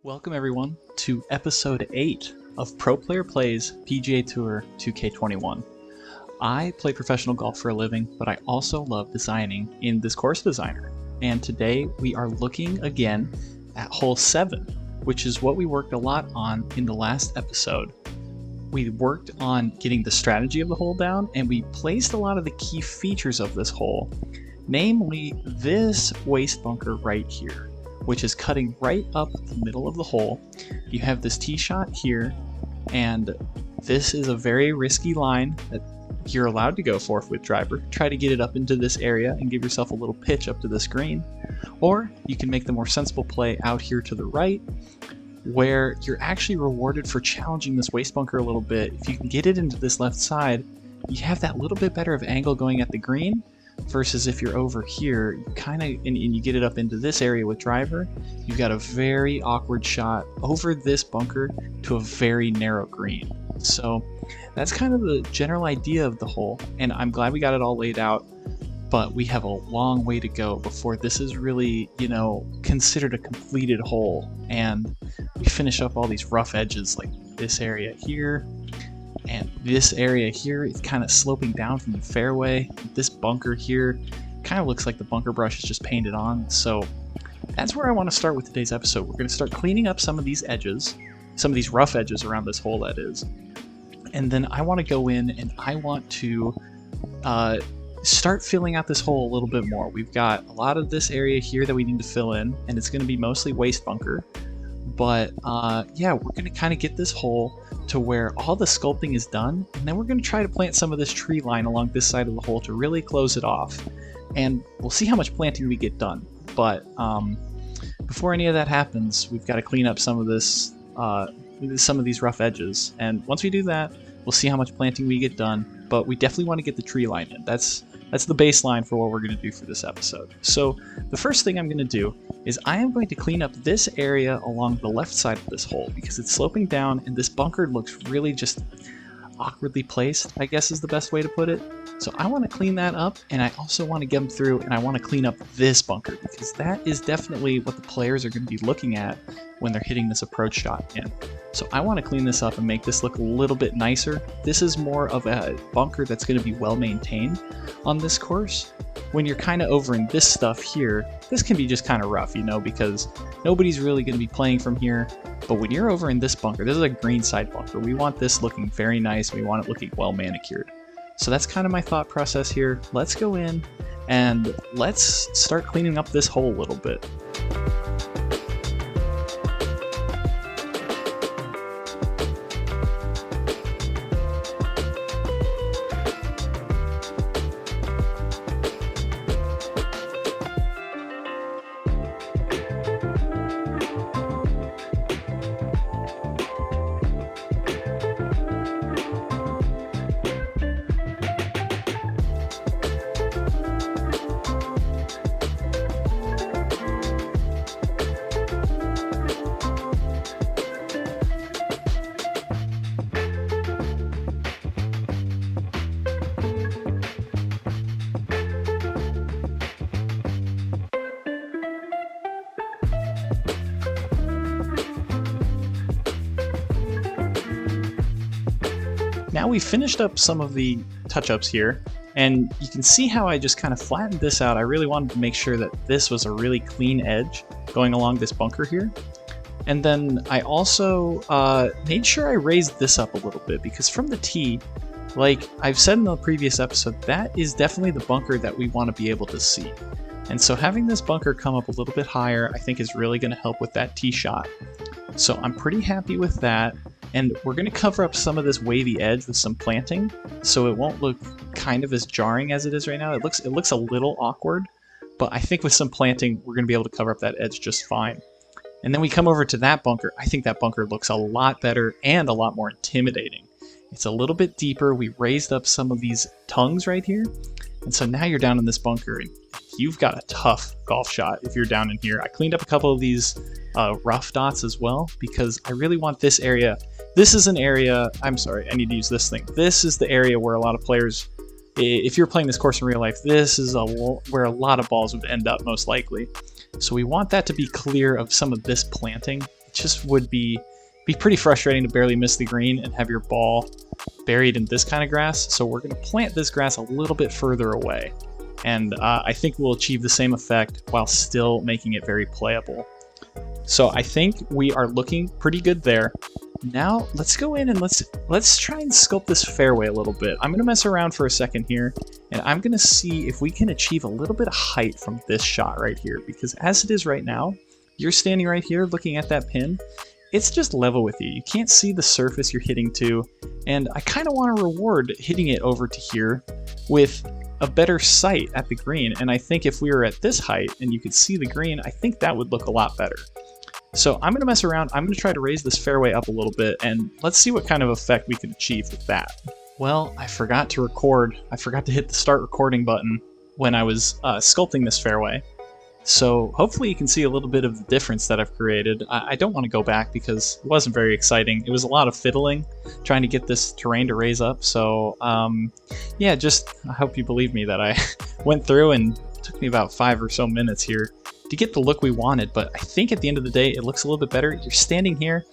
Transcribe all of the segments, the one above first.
Welcome everyone to episode 8 of Pro Player Plays PGA Tour 2K21. I play professional golf for a living, but I also love designing in this course designer. And today we are looking again at hole 7, which is what we worked a lot on in the last episode. We worked on getting the strategy of the hole down, and we placed a lot of the key features of this hole, namely this waste bunker right here, which is cutting right up the middle of the hole. You have this tee shot here, and this is a very risky line that you're allowed to go for with driver. Try to get it up into this area and give yourself a little pitch up to this green. Or you can make the more sensible play out here to the right, where you're actually rewarded for challenging this waste bunker a little bit. If you can get it into this left side, you have that little bit better of angle going at the green, versus if you're over here, you kind of and you get it up into this area with driver, you've got a very awkward shot over this bunker to a very narrow green. So that's kind of the general idea of the hole, and I'm glad we got it all laid out, but we have a long way to go before this is really, considered a completed hole, and we finish up all these rough edges like this area here. And this area here is kind of sloping down from the fairway. This bunker here kind of looks like the bunker brush is just painted on. So that's where I want to start with today's episode. We're going to start cleaning up some of these edges, some of these rough edges around this hole, that is. And then I want to go in and I want to start filling out this hole a little bit more. We've got a lot of this area here that we need to fill in, and it's going to be mostly waste bunker. But yeah, we're going to kind of get this hole to where all the sculpting is done, and then we're going to try to plant some of this tree line along this side of the hole to really close it off. And we'll see how much planting we get done. But before any of that happens, we've got to clean up some of this, some of these rough edges. And once we do that, we'll see how much planting we get done. But we definitely want to get the tree line in. That's the baseline for what we're going to do for this episode. So the first thing I'm going to do is I am going to clean up this area along the left side of this hole because it's sloping down and this bunker looks really just awkwardly placed, I guess is the best way to put it. So I want to clean that up, and I also want to get them through, and I want to clean up this bunker because that is definitely what the players are going to be looking at when they're hitting this approach shot in. So I want to clean this up and make this look a little bit nicer. This is more of a bunker that's going to be well maintained on this course. When you're kind of over in this stuff here, this can be just kind of rough, because nobody's really going to be playing from here. But when you're over in this bunker, this is a green side bunker. We want this looking very nice. We want it looking well manicured. So that's kind of my thought process here. Let's go in and let's start cleaning up this hole a little bit. Now we've finished up some of the touch-ups here, and you can see how I just kind of flattened this out. I really wanted to make sure that this was a really clean edge going along this bunker here. And then I also made sure I raised this up a little bit, because from the tee, like I've said in the previous episode, that is definitely the bunker that we want to be able to see. And so having this bunker come up a little bit higher, I think is really going to help with that tee shot. So I'm pretty happy with that. And we're going to cover up some of this wavy edge with some planting, so it won't look kind of as jarring as it is right now. It looks a little awkward, but I think with some planting, we're going to be able to cover up that edge just fine. And then we come over to that bunker. I think that bunker looks a lot better and a lot more intimidating. It's a little bit deeper. We raised up some of these tongues right here. And so now you're down in this bunker, and you've got a tough golf shot if you're down in here. I cleaned up a couple of these rough dots as well, because I really want this area. This is an area, I'm sorry, I need to use this thing. This is the area where a lot of players if you're playing this course in real life, this is where a lot of balls would end up most likely. So we want that to be clear of some of this planting. just would be pretty frustrating to barely miss the green and have your ball buried in this kind of grass. So we're going to plant this grass a little bit further away, and I think we'll achieve the same effect while still making it very playable. So I think we are looking pretty good there. Now let's go in and let's try and sculpt this fairway a little bit. I'm going to mess around for a second here, and I'm going to see if we can achieve a little bit of height from this shot right here, because as it is right now, you're standing right here looking at that pin. It's just level with you. You can't see the surface you're hitting to, and I kind of want to reward hitting it over to here with a better sight at the green. And I think if we were at this height and you could see the green, I think that would look a lot better. So I'm going to mess around. I'm going to try to raise this fairway up a little bit, and let's see what kind of effect we can achieve with that. Well, I forgot to record. I forgot to hit the start recording button when I was sculpting this fairway. So hopefully you can see a little bit of the difference that I've created. I don't want to go back because it wasn't very exciting. It was a lot of fiddling trying to get this terrain to raise up. So yeah, just I hope you believe me that I went through, and it took me about 5 or so minutes here to get the look we wanted. But I think at the end of the day, it looks a little bit better. You're standing here,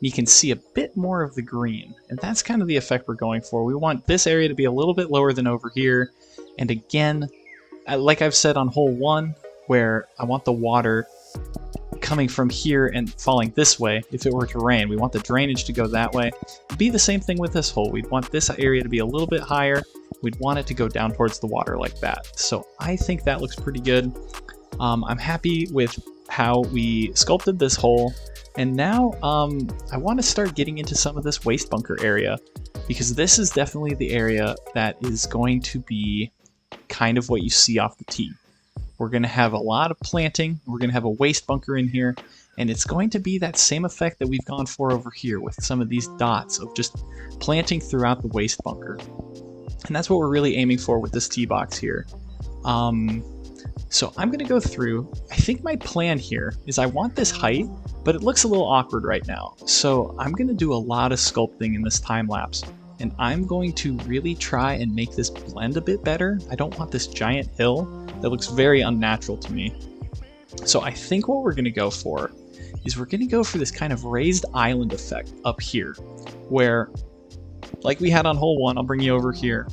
you can see a bit more of the green, and that's kind of the effect we're going for. We want this area to be a little bit lower than over here. And again, like I've said on hole 1, where I want the water coming from here and falling this way. If it were to rain, we want the drainage to go that way. It'd be the same thing with this hole. We'd want this area to be a little bit higher. We'd want it to go down towards the water like that. So I think that looks pretty good. I'm happy with how we sculpted this hole. And now I want to start getting into some of this waste bunker area, because this is definitely the area that is going to be kind of what you see off the tee. We're going to have a lot of planting. We're going to have a waste bunker in here, and it's going to be that same effect that we've gone for over here with some of these dots of just planting throughout the waste bunker. And that's what we're really aiming for with this tee box here. So I'm going to go through. I think my plan here is I want this height, but it looks a little awkward right now. So I'm going to do a lot of sculpting in this time lapse, and I'm going to really try and make this blend a bit better. I don't want this giant hill that looks very unnatural to me. So I think what we're going to go for is we're going to go for this kind of raised island effect up here, where, like we had on hole 1, I'll bring you over here.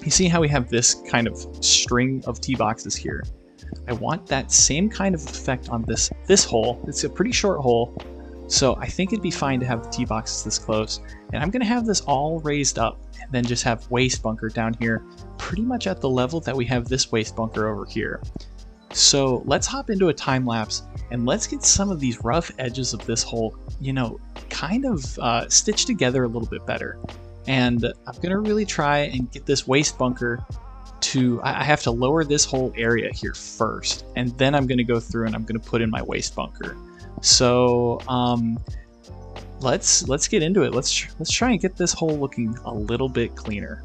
You see how we have this kind of string of tee boxes here? I want that same kind of effect on this hole. It's a pretty short hole, so I think it'd be fine to have the tee boxes this close. And I'm going to have this all raised up, and then just have waste bunker down here pretty much at the level that we have this waste bunker over here. So let's hop into a time lapse, and let's get some of these rough edges of this hole, you know, kind of stitched together a little bit better. And I'm going to really try and get this waste bunker to, I have to lower this whole area here first, and then I'm going to go through and I'm going to put in my waste bunker. So let's get into it. Let's try and get this hole looking a little bit cleaner.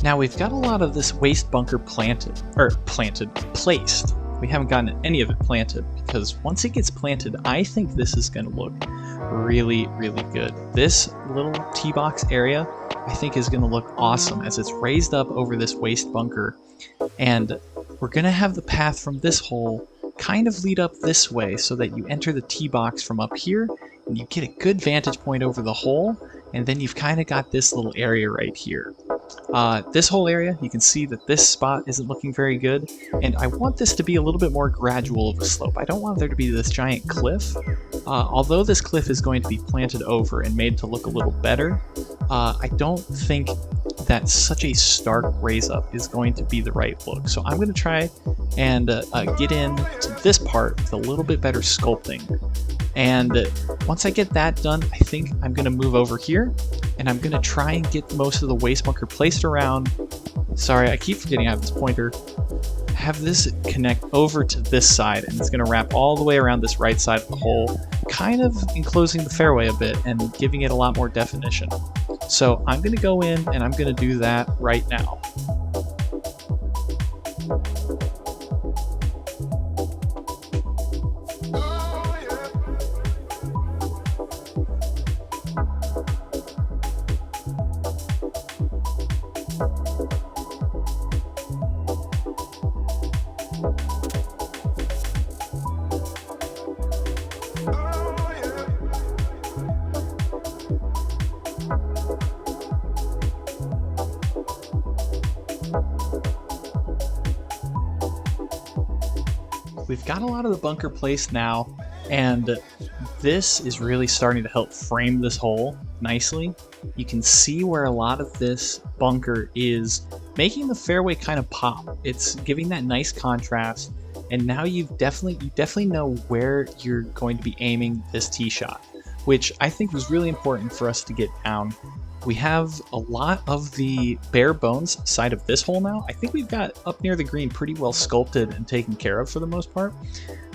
Now we've got a lot of this waste bunker placed. We haven't gotten any of it planted, because once it gets planted, I think this is going to look really, really good. This little tee box area, I think, is going to look awesome as it's raised up over this waste bunker. And we're going to have the path from this hole kind of lead up this way so that you enter the tee box from up here and you get a good vantage point over the hole, and then you've kind of got this little area right here. This whole area, you can see that this spot isn't looking very good, and I want this to be a little bit more gradual of a slope. I don't want there to be this giant cliff. Although this cliff is going to be planted over and made to look a little better, I don't think that such a stark raise up is going to be the right look. So I'm going to try and get into this part with a little bit better sculpting. And once I get that done, I think I'm going to move over here and I'm going to try and get most of the waste bunker placed around. Sorry, I keep forgetting I have this pointer. Have this connect over to this side, and it's going to wrap all the way around this right side of the hole, kind of enclosing the fairway a bit and giving it a lot more definition. So I'm going to go in and I'm going to do that right now. We've got a lot of the bunker placed now, and this is really starting to help frame this hole nicely. You can see where a lot of this bunker is making the fairway kind of pop. It's giving that nice contrast, and now you definitely know where you're going to be aiming this tee shot, which I think was really important for us to get down. We have a lot of the bare bones side of this hole now. I think we've got up near the green pretty well sculpted and taken care of for the most part.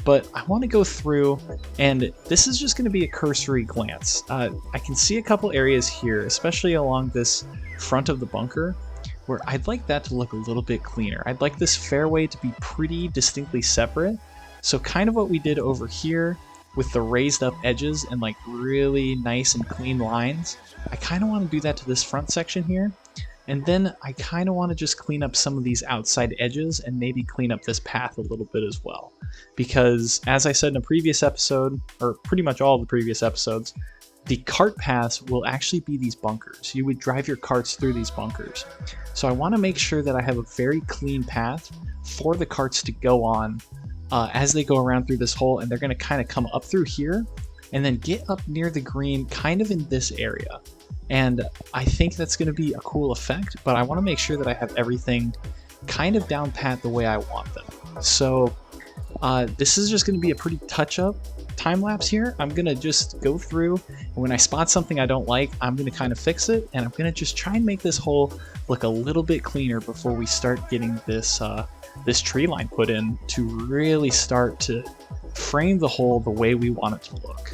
But I want to go through, and this is just going to be a cursory glance. I can see a couple areas here, especially along this front of the bunker, where I'd like that to look a little bit cleaner. I'd like this fairway to be pretty distinctly separate. So kind of what we did over here with the raised up edges and like really nice and clean lines, I kind of want to do that to this front section here. And then I kind of want to just clean up some of these outside edges and maybe clean up this path a little bit as well. Because as I said in a previous episode, or pretty much all of the previous episodes, the cart paths will actually be these bunkers. You would drive your carts through these bunkers. So I want to make sure that I have a very clean path for the carts to go on as they go around through this hole, and they're going to kind of come up through here and then get up near the green kind of in this area. And I think that's going to be a cool effect, but I want to make sure that I have everything kind of down pat the way I want them. So this is just going to be a pretty touch-up time-lapse here. I'm going to just go through, and when I spot something I don't like, I'm going to kind of fix it, and I'm going to just try and make this hole look a little bit cleaner before we start getting this this tree line put in to really start to frame the hole the way we want it to look.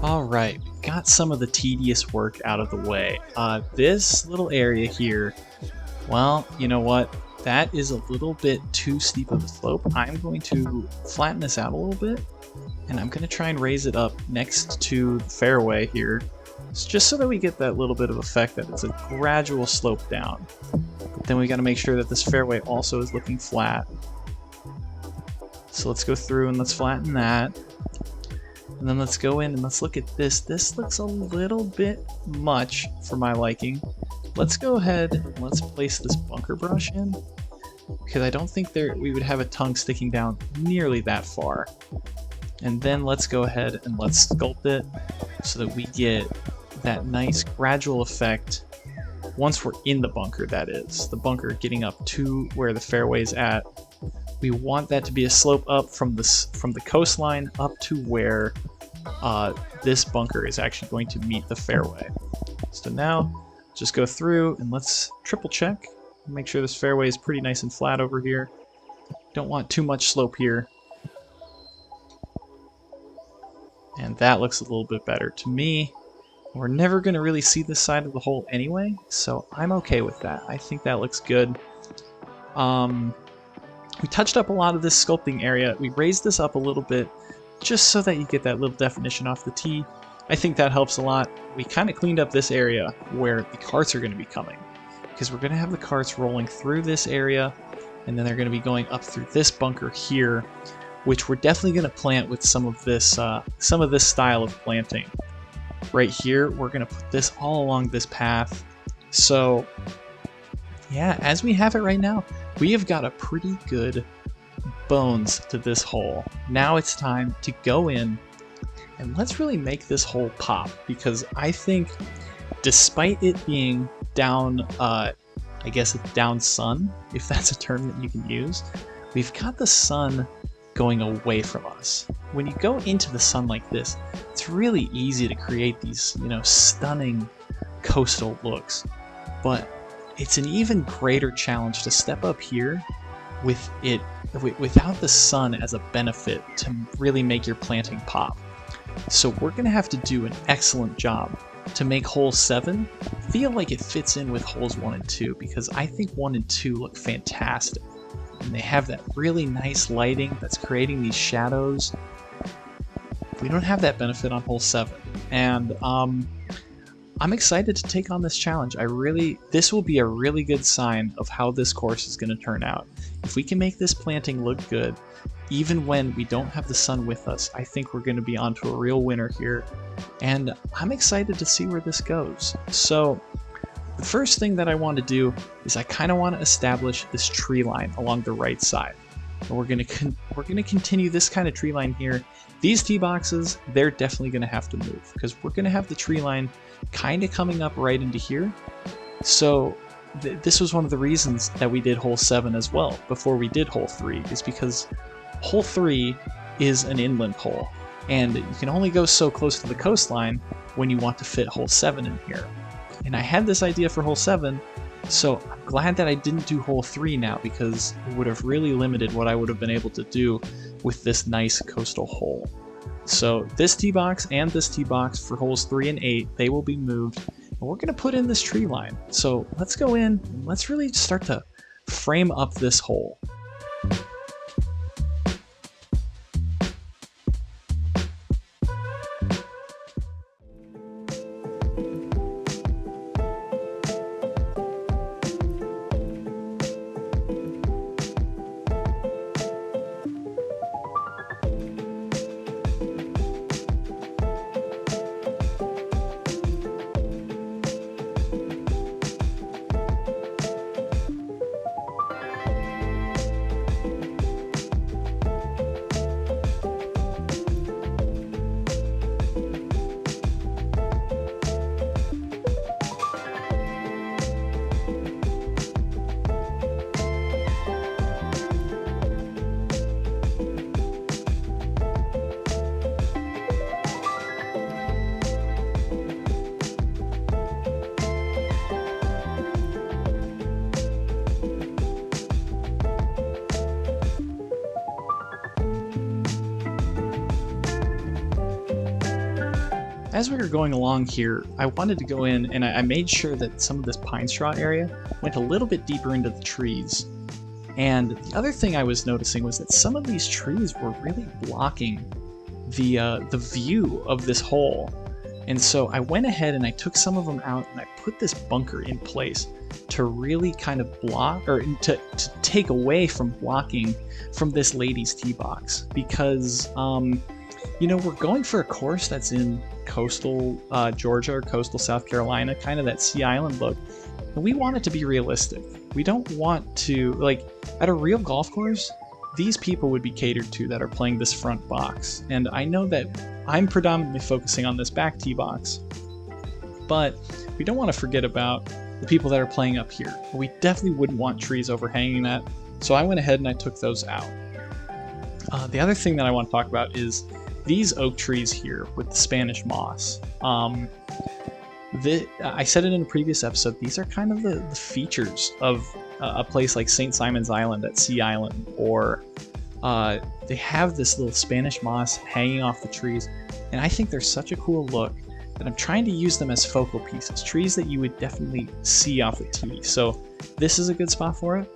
Alright, we got some of the tedious work out of the way. This little area here, well, you know what? That is a little bit too steep of a slope. I'm going to flatten this out a little bit, and I'm going to try and raise it up next to the fairway here, just so that we get that little bit of effect that it's a gradual slope down. But then we got to make sure that this fairway also is looking flat. So let's go through and let's flatten that. And then let's go in and let's look at this. This looks a little bit much for my liking. Let's go ahead and let's place this bunker brush in, because I don't think we would have a tongue sticking down nearly that far. And then let's go ahead and let's sculpt it so that we get that nice gradual effect once we're in the bunker, that is. The bunker getting up to where the fairway's at. We want that to be a slope up from the coastline up to where this bunker is actually going to meet the fairway. So now just go through and let's triple check. Make sure this fairway is pretty nice and flat over here. Don't want too much slope here. And that looks a little bit better to me. We're never going to really see this side of the hole anyway, so I'm okay with that. I think that looks good. We touched up a lot of this sculpting area. We raised this up a little bit just so that you get that little definition off the tee. I think that helps a lot. We kind of cleaned up this area where the carts are going to be coming, because we're going to have the carts rolling through this area, and then they're going to be going up through this bunker here, which we're definitely going to plant with some of this style of planting. Right here, we're going to put this all along this path. So yeah, as we have it right now, we have got a pretty good bones to this hole. Now it's time to go in and let's really make this hole pop, because I think despite it being down, I guess it's down sun, if that's a term that you can use, we've got the sun going away from us. When you go into the sun like this, it's really easy to create these, stunning coastal looks. But it's an even greater challenge to step up here without the sun as a benefit to really make your planting pop. So we're going to have to do an excellent job to make hole 7 feel like it fits in with holes 1 and 2, because I think 1 and 2 look fantastic. And they have that really nice lighting that's creating these shadows. We don't have that benefit on hole 7. And I'm excited to take on this challenge. This will be a really good sign of how this course is going to turn out. If we can make this planting look good, even when we don't have the sun with us, I think we're going to be onto a real winner here. And I'm excited to see where this goes. So the first thing that I want to do is I kind of want to establish this tree line along the right side. And we're going to continue this kind of tree line here. These tee boxes, they're definitely going to have to move, because we're going to have the tree line kind of coming up right into here. So this was one of the reasons that we did hole 7 as well before we did hole 3, is because hole 3 is an inland hole, and you can only go so close to the coastline when you want to fit hole 7 in here. And I had this idea for hole 7, so I'm glad that I didn't do hole 3 now, because it would have really limited what I would have been able to do with this nice coastal hole. So this tee box and this tee box for holes 3 and 8, they will be moved, and we're going to put in this tree line. So let's go in and let's really start to frame up this hole. As we were going along here, I wanted to go in and I made sure that some of this pine straw area went a little bit deeper into the trees. And the other thing I was noticing was that some of these trees were really blocking the view of this hole. And so I went ahead and I took some of them out and I put this bunker in place to really kind of block, or to take away from blocking from this lady's tee box. Because, we're going for a course that's in coastal Georgia or coastal South Carolina, kind of that Sea Island look. And we want it to be realistic. We don't want to, at a real golf course, these people would be catered to that are playing this front box. And I know that I'm predominantly focusing on this back tee box, but we don't want to forget about the people that are playing up here. We definitely wouldn't want trees overhanging that. So I went ahead and I took those out. The other thing that I want to talk about is these oak trees here with the Spanish moss. I said it in a previous episode, these are kind of the features of a place like St. Simon's Island at Sea Island, or they have this little Spanish moss hanging off the trees, and I think they're such a cool look that I'm trying to use them as focal pieces, trees that you would definitely see off the tee. So this is a good spot for it.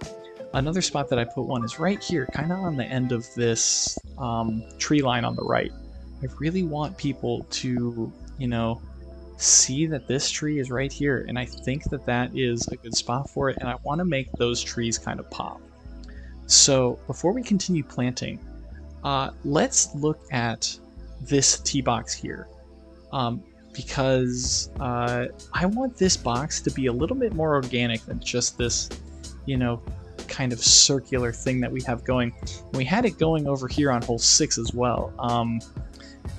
Another spot that I put one is right here, kind of on the end of this tree line on the right. I really want people to, see that this tree is right here, and I think that that is a good spot for it, and I want to make those trees kind of pop. So before we continue planting, let's look at this tee box here, because I want this box to be a little bit more organic than just this, kind of circular thing that we have going. We had it going over here on hole 6 as well.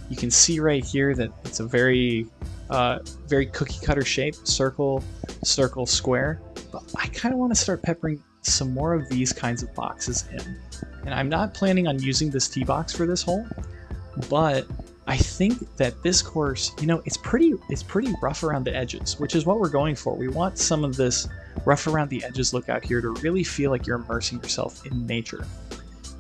You can see right here that it's a very cookie cutter shape, circle, circle, square. But I kind of want to start peppering some more of these kinds of boxes in. And I'm not planning on using this tee box for this hole, but I think that this course, it's pretty rough around the edges, which is what we're going for. We want some of this rough around the edges look out here to really feel like you're immersing yourself in nature.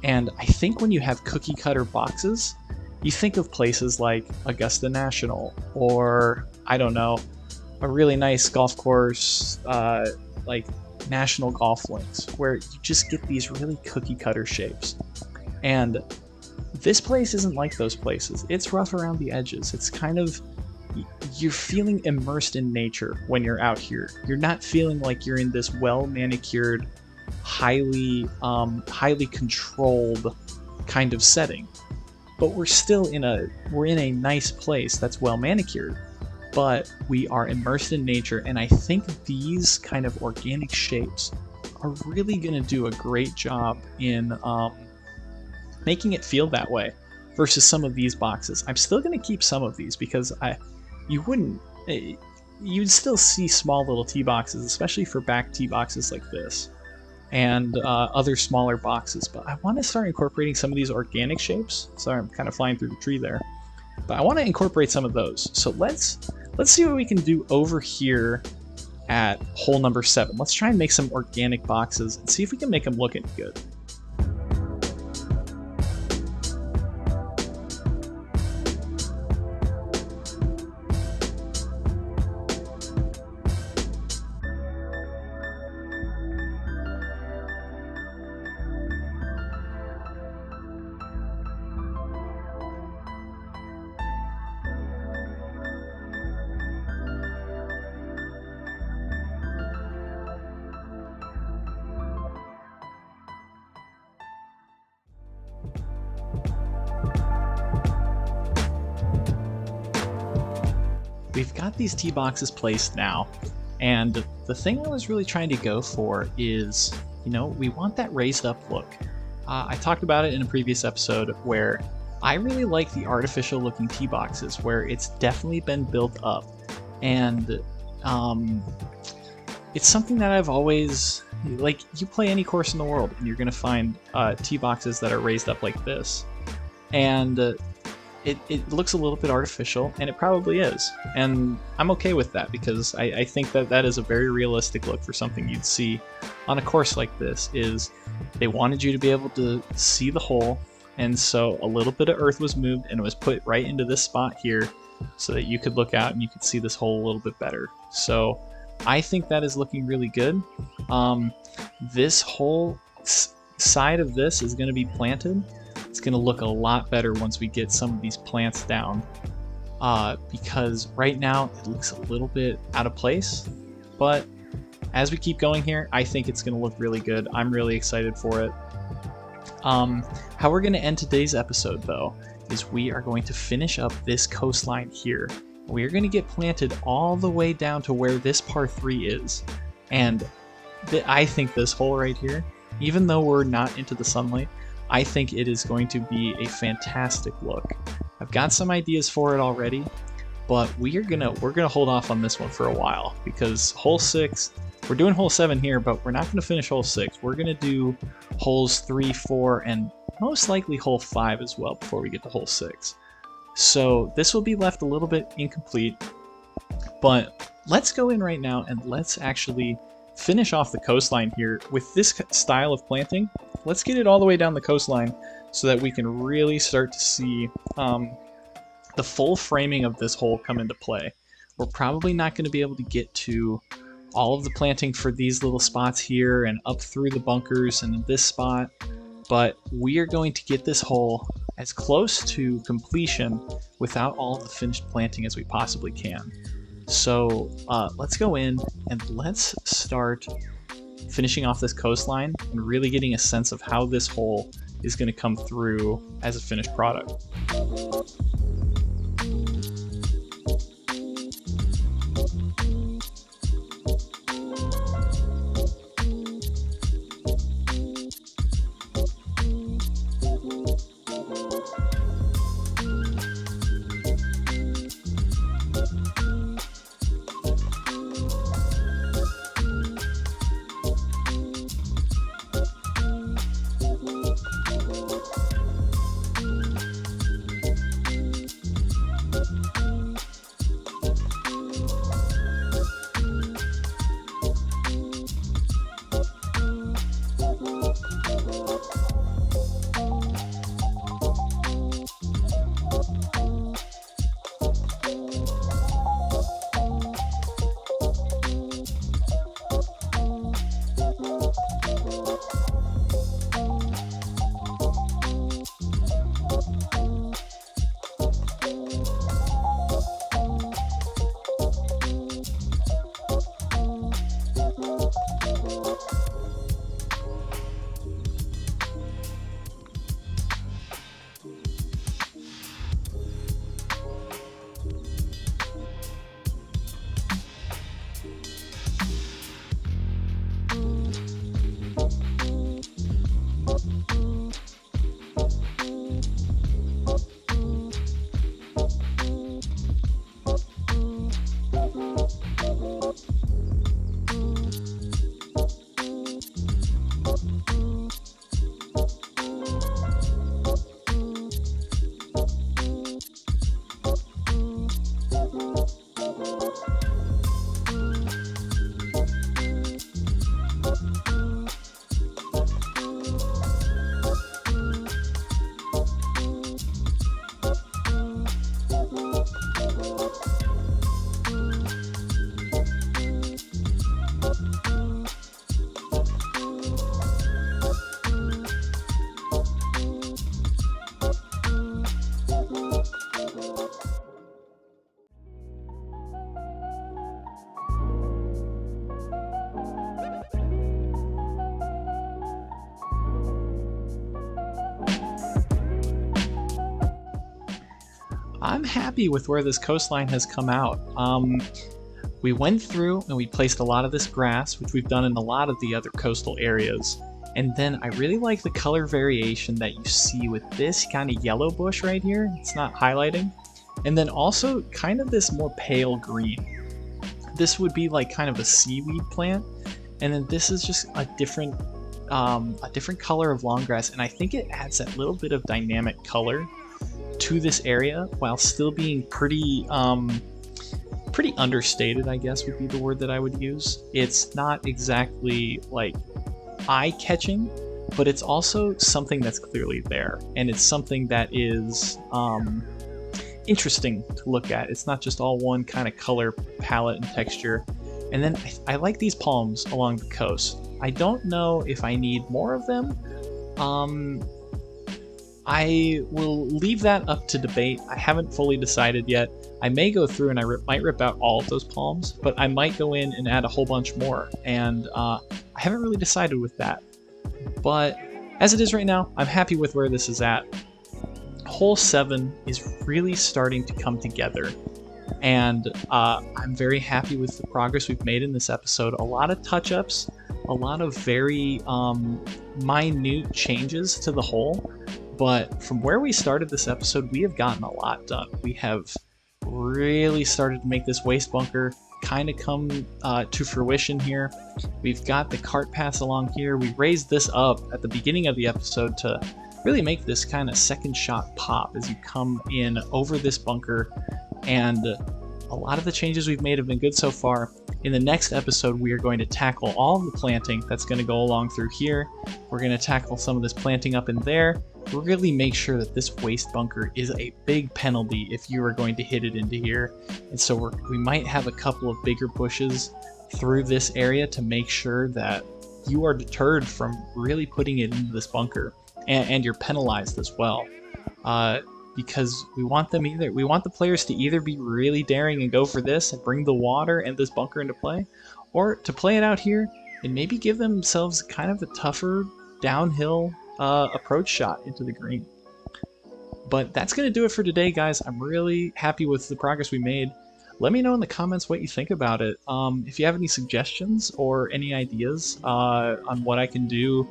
And I think when you have cookie cutter boxes, you think of places like Augusta National, or I don't know, a really nice golf course like National Golf Links, where you just get these really cookie cutter shapes. And this place isn't like those places. It's rough around the edges. It's kind of, you're feeling immersed in nature when you're out here. You're not feeling like you're in this well manicured, highly controlled kind of setting. But we're still in a nice place that's well manicured, but we are immersed in nature, and I think these kind of organic shapes are really going to do a great job in making it feel that way versus some of these boxes. I'm still going to keep some of these because you'd still see small little tee boxes, especially for back tee boxes like this, and other smaller boxes, but I want to start incorporating some of these organic shapes. Sorry, I'm kind of flying through the tree there, but I want to incorporate some of those. So let's see what we can do over here at hole number 7. Let's try and make some organic boxes and see if we can make them look any good. We've got these tee boxes placed now, and the thing I was really trying to go for is, we want that raised up look. I talked about it in a previous episode where I really like the artificial looking tee boxes where it's definitely been built up, and it's something that I've always, like, you play any course in the world and you're going to find tee boxes that are raised up like this, and it looks a little bit artificial, and it probably is, and I'm okay with that because I think that is a very realistic look for something you'd see on a course like this. Is they wanted you to be able to see the hole, and so a little bit of earth was moved and it was put right into this spot here so that you could look out and you could see this hole a little bit better. So I think that is looking really good. This whole side of this is going to be planted. It's going to look a lot better once we get some of these plants down, because right now it looks a little bit out of place, but as we keep going here, I think it's going to look really good. I'm really excited for it. How we're going to end today's episode, though, is we are going to finish up this coastline here. We are going to get planted all the way down to where this par 3 is, and I think this hole right here, even though we're not into the sunlight, I think it is going to be a fantastic look. I've got some ideas for it already, but we're gonna hold off on this one for a while because hole 6, we're doing hole 7 here, but we're not going to finish hole 6. We're going to do holes 3, 4, and most likely hole 5 as well before we get to hole 6. So this will be left a little bit incomplete, but let's go in right now and let's actually finish off the coastline here with this style of planting. Let's get it all the way down the coastline so that we can really start to see the full framing of this hole come into play. We're probably not going to be able to get to all of the planting for these little spots here and up through the bunkers and this spot, but we are going to get this hole as close to completion without all of the finished planting as we possibly can. So let's go in and let's start finishing off this coastline and really getting a sense of how this hole is going to come through as a finished product. I'm happy with where this coastline has come out. We went through and we placed a lot of this grass, which we've done in a lot of the other coastal areas. And then I really like the color variation that you see with this kind of yellow bush right here. It's not highlighting. And then also kind of this more pale green. This would be like kind of a seaweed plant. And then this is just a different color of long grass. And I think it adds that little bit of dynamic color to this area while still being pretty understated, I guess would be the word that I would use. It's not exactly like eye-catching, but it's also something that's clearly there, and it's something that is interesting to look at. It's not just all one kind of color palette and texture. And then I like these palms along the coast. I don't know if I need more of them. I will leave that up to debate. I haven't fully decided yet. I may go through and I might rip out all of those palms, but I might go in and add a whole bunch more, and I haven't really decided with that. But as it is right now, I'm happy with where this is at. Hole 7 is really starting to come together, and I'm very happy with the progress we've made in this episode. A lot of touch-ups, a lot of very minute changes to the hole. But from where we started this episode, we have gotten a lot done. We have really started to make this waste bunker kind of come to fruition here. We've got the cart paths along here. We raised this up at the beginning of the episode to really make this kind of second shot pop as you come in over this bunker, and a lot of the changes we've made have been good so far. In the next episode, we are going to tackle all of the planting that's going to go along through here. We're going to tackle some of this planting up in there. We'll really make sure that this waste bunker is a big penalty if you are going to hit it into here. And so we might have a couple of bigger bushes through this area to make sure that you are deterred from really putting it into this bunker, and you're penalized as well. Because we want the players to either be really daring and go for this and bring the water and this bunker into play, or to play it out here and maybe give themselves kind of a tougher downhill approach shot into the green. But that's going to do it for today, guys. I'm really happy with the progress we made. Let me know in the comments what you think about it. If you have any suggestions or any ideas on what I can do,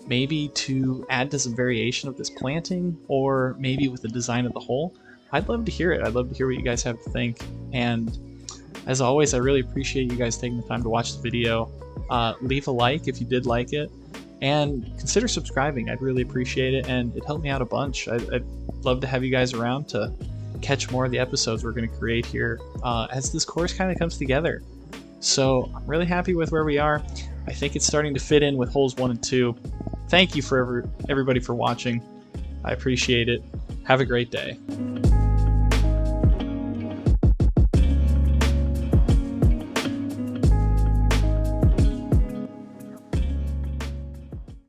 maybe to add to some variation of this planting, or maybe with the design of the hole, I'd love to hear it. I'd love to hear what you guys have to think. And as always, I really appreciate you guys taking the time to watch the video. Leave a like if you did like it, and consider subscribing. I'd really appreciate it, and it helped me out a bunch. I'd love to have you guys around to catch more of the episodes we're going to create here as this course kind of comes together. So I'm really happy with where we are. I think it's starting to fit in with holes 1 and 2. Thank you for everybody for watching. I appreciate it. Have a great day.